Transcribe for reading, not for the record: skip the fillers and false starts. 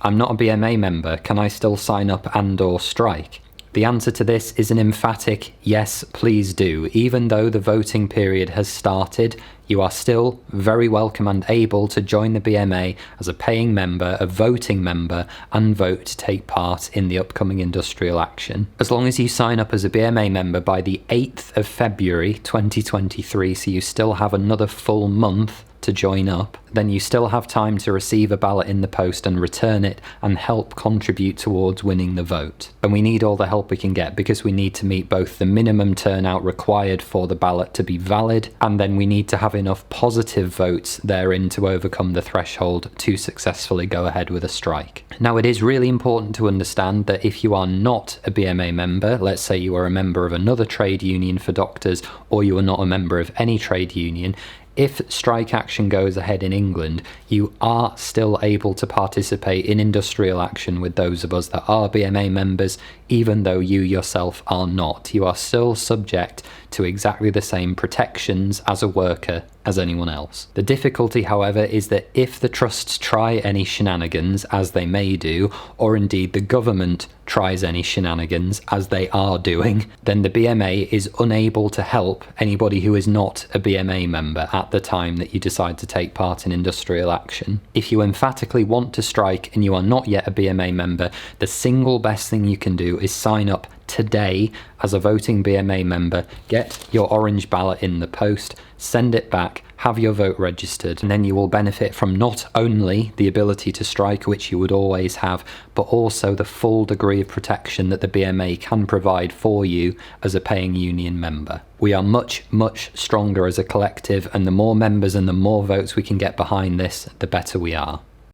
I'm not a BMA member, can I still sign up and/or strike? The answer to this is an emphatic yes, please do. Even though the voting period has started, you are still very welcome and able to join the BMA as a paying member, a voting member, and vote to take part in the upcoming industrial action. As long as you sign up as a BMA member by the 8th of February 2023, so you still have another full month to join up, then you still have time to receive a ballot in the post and return it and help contribute towards winning the vote. And we need all the help we can get because we need to meet both the minimum turnout required for the ballot to be valid, and then we need to have enough positive votes therein to overcome the threshold to successfully go ahead with a strike. Now, it is really important to understand that if you are not a BMA member, let's say you are a member of another trade union for doctors, or you are not a member of any trade union, if strike action goes ahead in England, you are still able to participate in industrial action with those of us that are BMA members, even though you yourself are not. You are still subject to exactly the same protections as a worker as anyone else. The difficulty, however, is that if the trusts try any shenanigans, as they may do, or indeed the government tries any shenanigans, as they are doing, then the BMA is unable to help anybody who is not a BMA member at the time that you decide to take part in industrial action. If you emphatically want to strike and you are not yet a BMA member, the single best thing you can do is sign up today as a voting BMA member, get your orange ballot in the post, send it back, have your vote registered, and then you will benefit from not only the ability to strike, which you would always have, but also the full degree of protection that the BMA can provide for you as a paying union member. We are much, much stronger as a collective, and the more members and the more votes we can get behind this, the better we are.